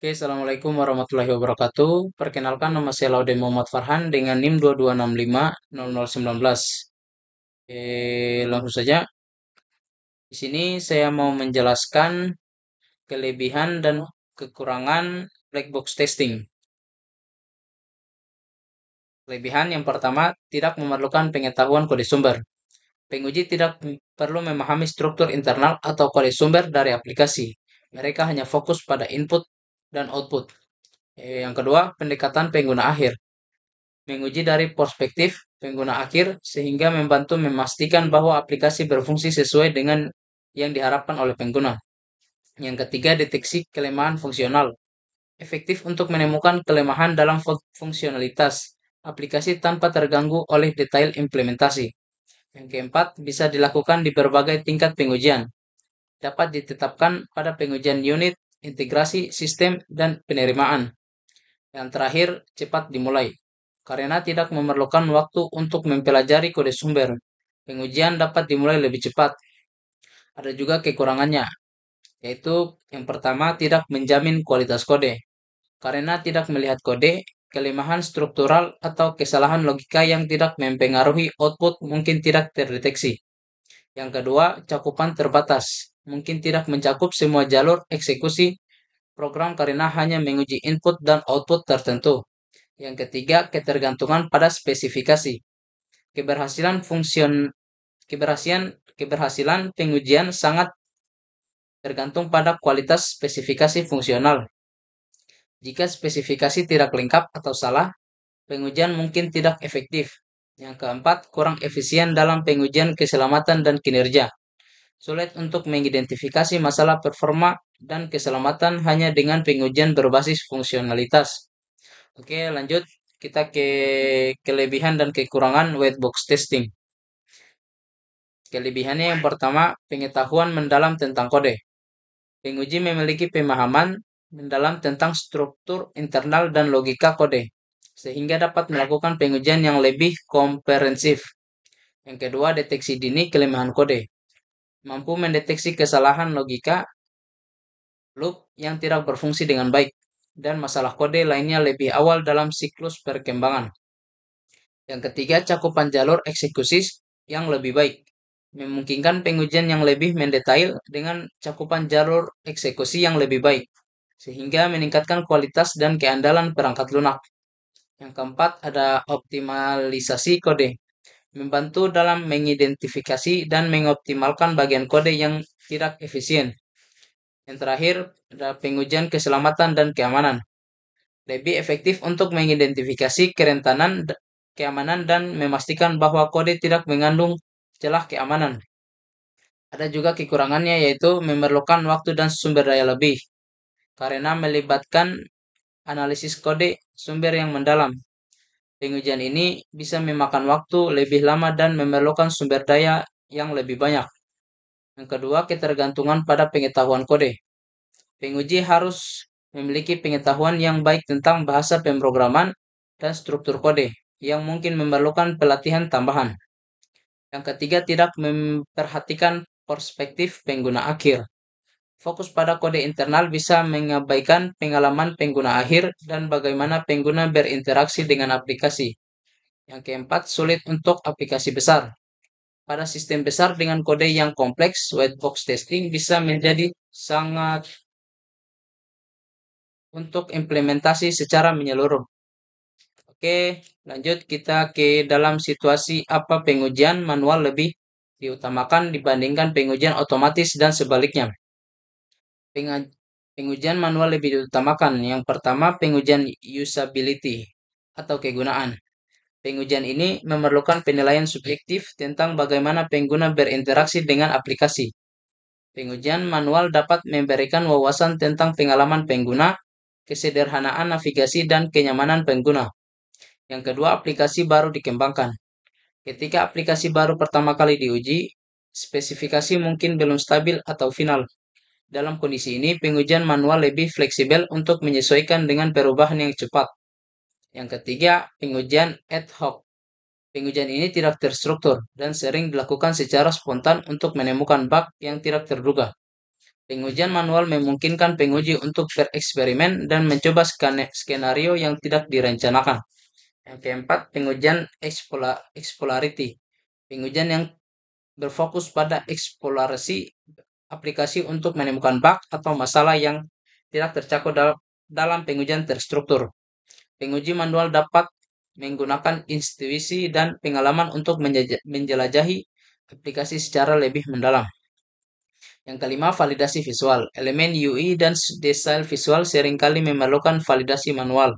Oke, Assalamualaikum warahmatullahi wabarakatuh. Perkenalkan nama saya Laude Muhammad Farhan dengan NIM 22650019. Langsung saja. Di sini saya mau menjelaskan kelebihan dan kekurangan black box testing. Kelebihan yang pertama, tidak memerlukan pengetahuan kode sumber. Penguji tidak perlu memahami struktur internal atau kode sumber dari aplikasi. Mereka hanya fokus pada input dan output. Yang kedua, pendekatan pengguna akhir. Menguji dari perspektif pengguna akhir sehingga membantu memastikan bahwa aplikasi berfungsi sesuai dengan yang diharapkan oleh pengguna. Yang ketiga, deteksi kelemahan fungsional. Efektif untuk menemukan kelemahan dalam fungsionalitas aplikasi tanpa terganggu oleh detail implementasi. Yang keempat, bisa dilakukan di berbagai tingkat pengujian. Dapat ditetapkan pada pengujian unit, integrasi, sistem, dan penerimaan. Yang terakhir, cepat dimulai. Karena tidak memerlukan waktu untuk mempelajari kode sumber, pengujian dapat dimulai lebih cepat. Ada juga kekurangannya, yaitu yang pertama tidak menjamin kualitas kode. Karena tidak melihat kode, kelemahan struktural atau kesalahan logika yang tidak mempengaruhi output mungkin tidak terdeteksi. Yang kedua, cakupan terbatas. Mungkin tidak mencakup semua jalur eksekusi program karena hanya menguji input dan output tertentu. Yang ketiga, ketergantungan pada spesifikasi. Keberhasilan keberhasilan pengujian sangat tergantung pada kualitas spesifikasi fungsional. Jika spesifikasi tidak lengkap atau salah, pengujian mungkin tidak efektif. Yang keempat, kurang efisien dalam pengujian keselamatan dan kinerja. Sulit untuk mengidentifikasi masalah performa dan keselamatan hanya dengan pengujian berbasis fungsionalitas. Oke, lanjut kita ke kelebihan dan kekurangan white box testing. Kelebihannya yang pertama, pengetahuan mendalam tentang kode. Penguji memiliki pemahaman mendalam tentang struktur internal dan logika kode, sehingga dapat melakukan pengujian yang lebih komprehensif. Yang kedua, deteksi dini kelemahan kode. Mampu mendeteksi kesalahan logika, loop yang tidak berfungsi dengan baik, dan masalah kode lainnya lebih awal dalam siklus perkembangan. Yang ketiga, cakupan jalur eksekusi yang lebih baik. Memungkinkan pengujian yang lebih mendetail dengan cakupan jalur eksekusi yang lebih baik, sehingga meningkatkan kualitas dan keandalan perangkat lunak. Yang keempat, ada optimalisasi kode. Membantu dalam mengidentifikasi dan mengoptimalkan bagian kode yang tidak efisien. Yang terakhir, ada pengujian keselamatan dan keamanan. Lebih efektif untuk mengidentifikasi kerentanan keamanan dan memastikan bahwa kode tidak mengandung celah keamanan. Ada juga kekurangannya yaitu memerlukan waktu dan sumber daya lebih karena melibatkan analisis kode sumber yang mendalam. Pengujian ini bisa memakan waktu lebih lama dan memerlukan sumber daya yang lebih banyak. Yang kedua, ketergantungan pada pengetahuan kode. Penguji harus memiliki pengetahuan yang baik tentang bahasa pemrograman dan struktur kode yang mungkin memerlukan pelatihan tambahan. Yang ketiga, tidak memperhatikan perspektif pengguna akhir. Fokus pada kode internal bisa mengabaikan pengalaman pengguna akhir dan bagaimana pengguna berinteraksi dengan aplikasi. Yang keempat, sulit untuk aplikasi besar. Pada sistem besar dengan kode yang kompleks, white box testing bisa menjadi sangat untuk implementasi secara menyeluruh. Oke, lanjut kita ke dalam situasi apa pengujian manual lebih diutamakan dibandingkan pengujian otomatis dan sebaliknya. Pengujian manual lebih diutamakan. Yang pertama, pengujian usability atau kegunaan. Pengujian ini memerlukan penilaian subjektif tentang bagaimana pengguna berinteraksi dengan aplikasi. Pengujian manual dapat memberikan wawasan tentang pengalaman pengguna, kesederhanaan navigasi, dan kenyamanan pengguna. Yang kedua, aplikasi baru dikembangkan. Ketika aplikasi baru pertama kali diuji, spesifikasi mungkin belum stabil atau final. Dalam kondisi ini, pengujian manual lebih fleksibel untuk menyesuaikan dengan perubahan yang cepat. Yang ketiga, pengujian ad hoc. Pengujian ini tidak terstruktur dan sering dilakukan secara spontan untuk menemukan bug yang tidak terduga. Pengujian manual memungkinkan penguji untuk bereksperimen dan mencoba skenario yang tidak direncanakan. Yang keempat, pengujian exploratory. Pengujian yang berfokus pada eksplorasi aplikasi untuk menemukan bug atau masalah yang tidak tercakup dalam pengujian terstruktur. Penguji manual dapat menggunakan intuisi dan pengalaman untuk menjelajahi aplikasi secara lebih mendalam. Yang kelima, validasi visual. Elemen UI dan desain visual seringkali memerlukan validasi manual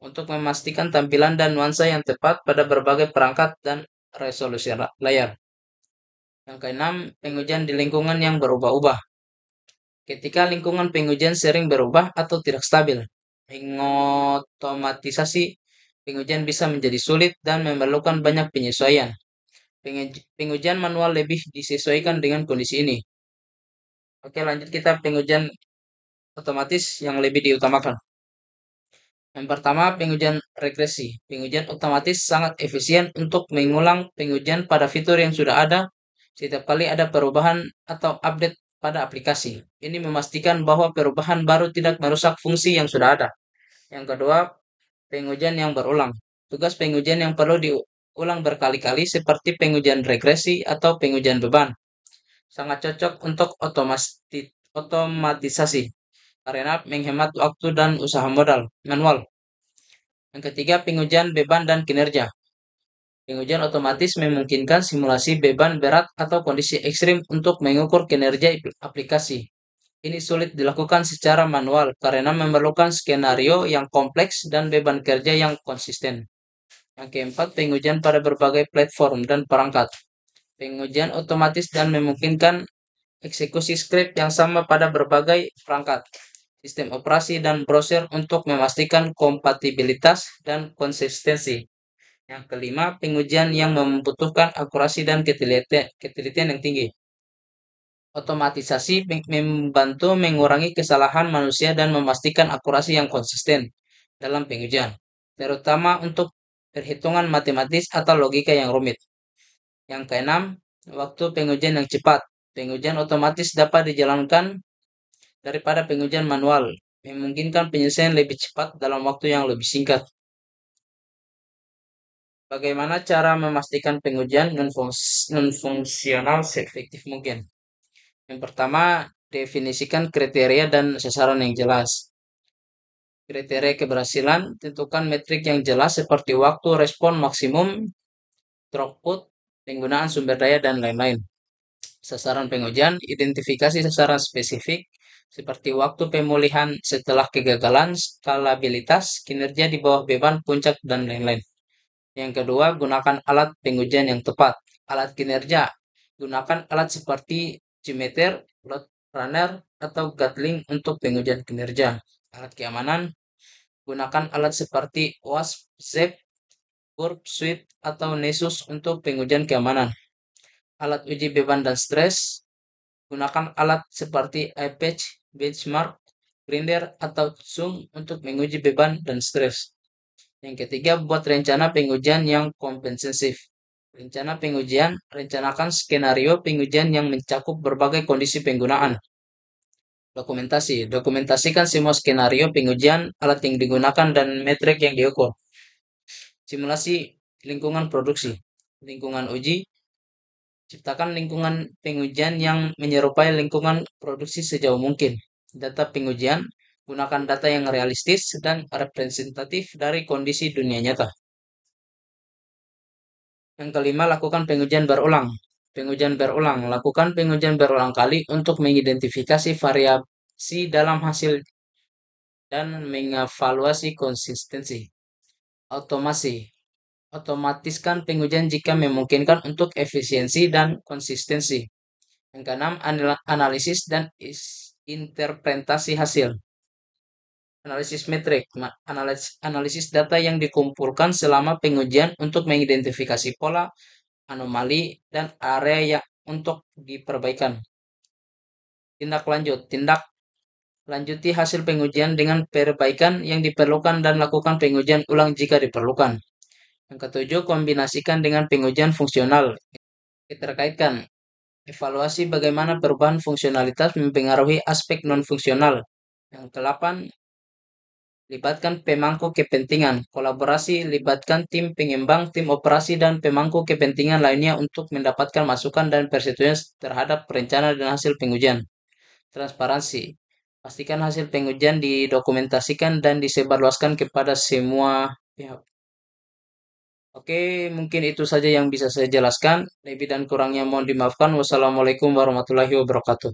untuk memastikan tampilan dan nuansa yang tepat pada berbagai perangkat dan resolusi layar. Yang keenam, pengujian di lingkungan yang berubah-ubah. Ketika lingkungan pengujian sering berubah atau tidak stabil, mengotomatisasi pengujian bisa menjadi sulit dan memerlukan banyak penyesuaian. Pengujian manual lebih disesuaikan dengan kondisi ini. Oke, lanjut kita pengujian otomatis yang lebih diutamakan. Yang pertama, pengujian regresi. Pengujian otomatis sangat efisien untuk mengulang pengujian pada fitur yang sudah ada setiap kali ada perubahan atau update pada aplikasi. Ini memastikan bahwa perubahan baru tidak merusak fungsi yang sudah ada. Yang kedua, pengujian yang berulang. Tugas pengujian yang perlu diulang berkali-kali seperti pengujian regresi atau pengujian beban. Sangat cocok untuk otomatisasi karena menghemat waktu dan usaha manual. Yang ketiga, pengujian beban dan kinerja. Pengujian otomatis memungkinkan simulasi beban berat atau kondisi ekstrim untuk mengukur kinerja aplikasi. Ini sulit dilakukan secara manual karena memerlukan skenario yang kompleks dan beban kerja yang konsisten. Yang keempat, pengujian pada berbagai platform dan perangkat. Pengujian otomatis dan memungkinkan eksekusi skrip yang sama pada berbagai perangkat, sistem operasi, dan browser untuk memastikan kompatibilitas dan konsistensi. Yang kelima, pengujian yang membutuhkan akurasi dan ketelitian yang tinggi. Otomatisasi membantu mengurangi kesalahan manusia dan memastikan akurasi yang konsisten dalam pengujian, terutama untuk perhitungan matematis atau logika yang rumit. Yang keenam, waktu pengujian yang cepat. Pengujian otomatis dapat dijalankan daripada pengujian manual, memungkinkan penyelesaian lebih cepat dalam waktu yang lebih singkat. Bagaimana cara memastikan pengujian non-fungsional seefektif mungkin? Yang pertama, definisikan kriteria dan sasaran yang jelas. Kriteria keberhasilan, tentukan metrik yang jelas seperti waktu respon maksimum, throughput, penggunaan sumber daya, dan lain-lain. Sasaran pengujian, identifikasi sasaran spesifik seperti waktu pemulihan setelah kegagalan, skalabilitas, kinerja di bawah beban, puncak, dan lain-lain. Yang kedua, gunakan alat pengujian yang tepat. Alat kinerja, gunakan alat seperti Gmeter, Load Runner, atau Gatling untuk pengujian kinerja. Alat keamanan, gunakan alat seperti WASP, ZEP, Burp Suite, atau Nessus untuk pengujian keamanan. Alat uji beban dan stres, gunakan alat seperti iPatch, Benchmark, Grinder, atau Zoom untuk menguji beban dan stres. Yang ketiga, buat rencana pengujian yang komprehensif. Rencana pengujian, rencanakan skenario pengujian yang mencakup berbagai kondisi penggunaan. Dokumentasi, dokumentasikan semua skenario pengujian, alat yang digunakan, dan metrik yang diukur. Simulasi lingkungan produksi, lingkungan uji, ciptakan lingkungan pengujian yang menyerupai lingkungan produksi sejauh mungkin. Data pengujian, gunakan data yang realistis dan representatif dari kondisi dunia nyata. Yang kelima, lakukan pengujian berulang. Pengujian berulang, lakukan pengujian berulang kali untuk mengidentifikasi variasi dalam hasil dan mengevaluasi konsistensi. Automasi, otomatiskan pengujian jika memungkinkan untuk efisiensi dan konsistensi. Yang keenam, analisis dan interpretasi hasil. Analisis metrik, analisis data yang dikumpulkan selama pengujian untuk mengidentifikasi pola, anomali, dan area yang untuk diperbaikan. Tindak lanjuti hasil pengujian dengan perbaikan yang diperlukan dan lakukan pengujian ulang jika diperlukan. Yang ketujuh, kombinasikan dengan pengujian fungsional. Diterkaitkan Evaluasi bagaimana perubahan fungsionalitas mempengaruhi aspek non-fungsional. Yang ke-8, libatkan pemangku kepentingan. Kolaborasi, libatkan tim pengembang, tim operasi, dan pemangku kepentingan lainnya untuk mendapatkan masukan dan persetujuan terhadap perencanaan dan hasil pengujian. Transparansi. Pastikan hasil pengujian didokumentasikan dan disebarluaskan kepada semua pihak. Oke, mungkin itu saja yang bisa saya jelaskan. Lebih dan kurangnya mohon dimaafkan. Wassalamualaikum warahmatullahi wabarakatuh.